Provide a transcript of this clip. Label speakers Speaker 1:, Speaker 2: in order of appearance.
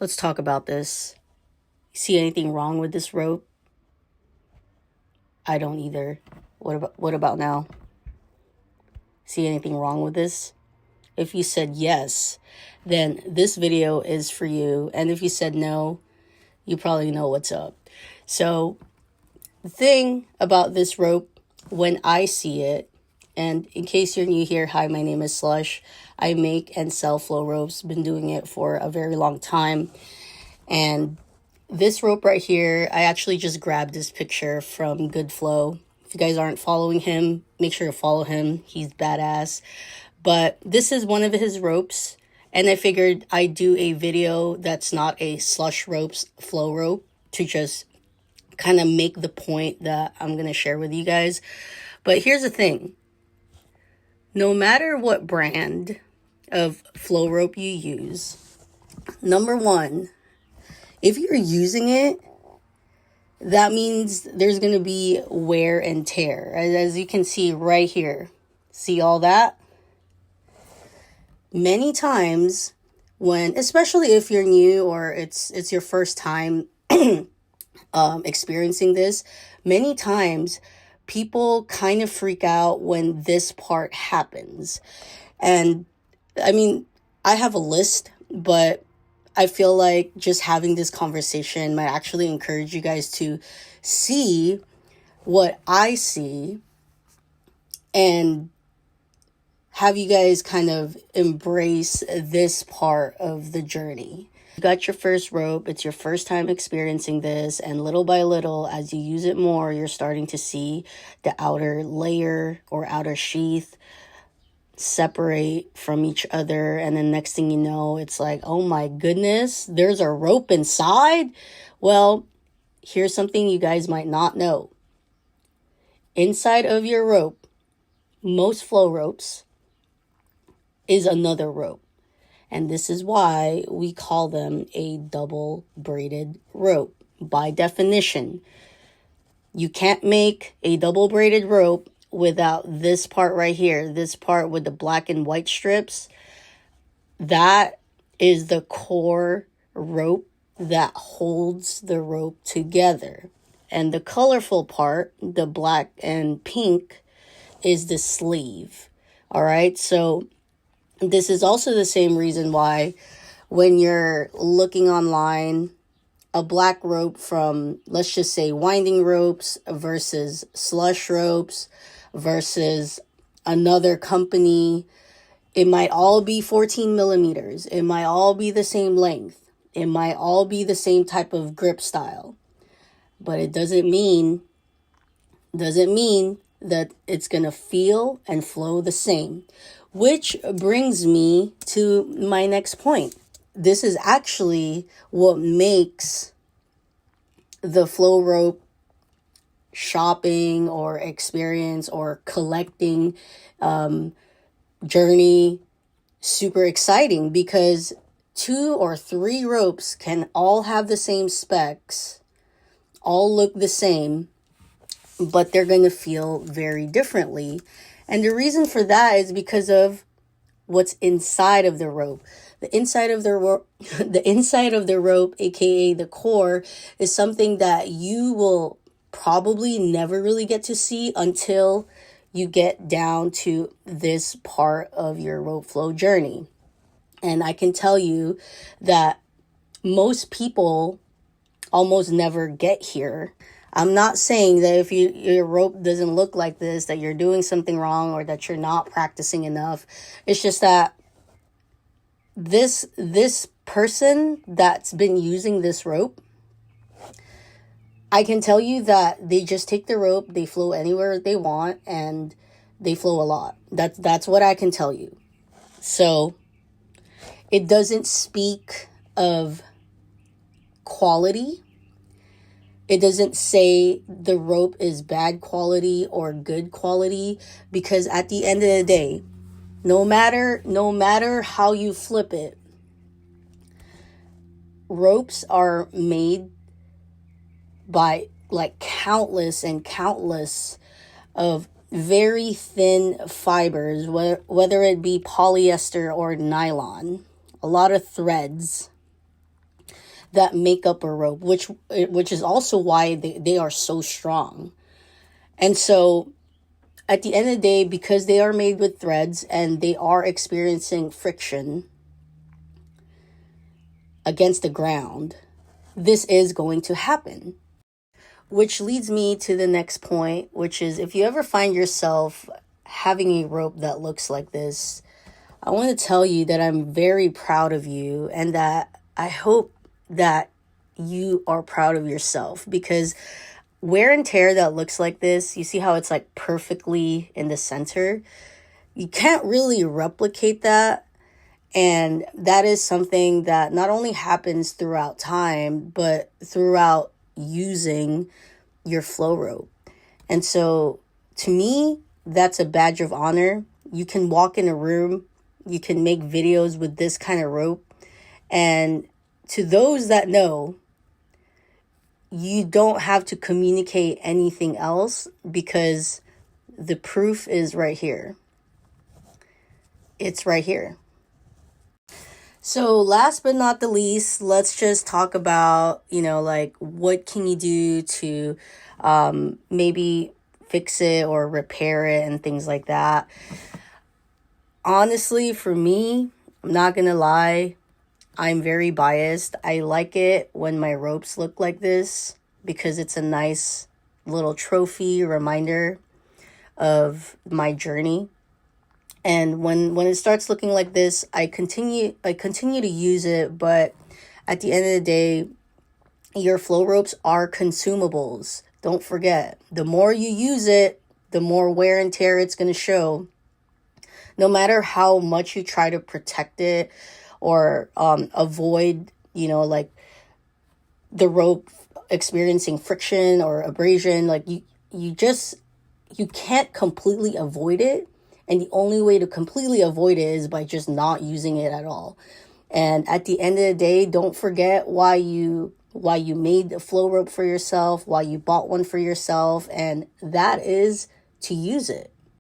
Speaker 1: Let's talk about this. You see anything wrong with this rope? I don't either. What about now? See anything wrong with this? If you said yes, then this video is for you. And if you said no, you probably know what's up. So the thing about this rope, when I see it, and in case you're new here, hi, my name is Slush. I make and sell flow ropes. Been doing it for a very long time. And this rope right here, I actually just grabbed this picture from Good Flow. If you guys aren't following him, make sure to follow him. He's badass. But this is one of his ropes. And I figured I'd do a video that's not a Slush ropes flow rope to just kind of make the point that I'm going to share with you guys. But here's the thing. No matter what brand of flow rope you use, number one, if you're using it, that means there's going to be wear and tear. As you can see right here. See all that? Many times when, especially if you're new or it's your first time experiencing this, many times people kind of freak out when this part happens. And I mean, I have a list, but I feel like just having this conversation might actually encourage you guys to see what I see and have you guys kind of embrace this part of the journey. You got your first rope, it's your first time experiencing this, and little by little, as you use it more, you're starting to see the outer layer or outer sheath separate from each other, and then next thing you know, it's like, oh my goodness, there's a rope inside. Well, here's something you guys might not know. Inside of your rope, most flow ropes, is another rope. And this is why we call them a double braided rope. By definition, you can't make a double braided rope without this part right here. This part with the black and white strips. That is the core rope that holds the rope together. And the colorful part, the black and pink, is the sleeve. All right, so this is also the same reason why when you're looking online, a black rope from, let's just say, winding ropes versus slush ropes versus another company, it might all be 14 millimeters. It might all be the same length. It might all be the same type of grip style. But it doesn't mean that it's going to feel and flow the same. Which brings me to my next point. This is actually what makes the flow rope shopping or experience or collecting journey super exciting, because 2 or 3 ropes can all have the same specs, all look the same, but they're going to feel very differently. And the reason for that is because of what's inside of the rope. The inside of the rope, aka the core, is something that you will probably never really get to see until you get down to this part of your rope flow journey. And I can tell you that most people almost never get here. I'm not saying that if your rope doesn't look like this, that you're doing something wrong or that you're not practicing enough. It's just that this person that's been using this rope, I can tell you that they just take the rope, they flow anywhere they want, and they flow a lot. That's what I can tell you. So it doesn't speak of quality. It doesn't say the rope is bad quality or good quality, because at the end of the day, no matter how you flip it, ropes are made by like countless and countless of very thin fibers, whether it be polyester or nylon, a lot of threads. that make up a rope, which is also why they are so strong. And so at the end of the day, because they are made with threads and they are experiencing friction against the ground, this is going to happen. Which leads me to the next point, which is if you ever find yourself having a rope that looks like this, I want to tell you that I'm very proud of you, and that I hope that you are proud of yourself, because wear and tear that looks like this, you see how it's like perfectly in the center? You can't really replicate that. And that is something that not only happens throughout time, but throughout using your flow rope. And so to me, that's a badge of honor. You can walk in a room, you can make videos with this kind of rope. And to those that know, you don't have to communicate anything else, because the proof is right here. It's right here. So last but not the least, let's just talk about, like what can you do to maybe fix it or repair it and things like that. Honestly, for me, I'm not going to lie, I'm very biased. I like it when my ropes look like this because it's a nice little trophy reminder of my journey. And when it starts looking like this, I continue to use it, but at the end of the day, your flow ropes are consumables. Don't forget, the more you use it, the more wear and tear it's going to show. No matter how much you try to protect it or avoid, like the rope experiencing friction or abrasion, like you can't completely avoid it. And the only way to completely avoid it is by just not using it at all. And at the end of the day, don't forget why you made the flow rope for yourself, why you bought one for yourself, and that is to use it.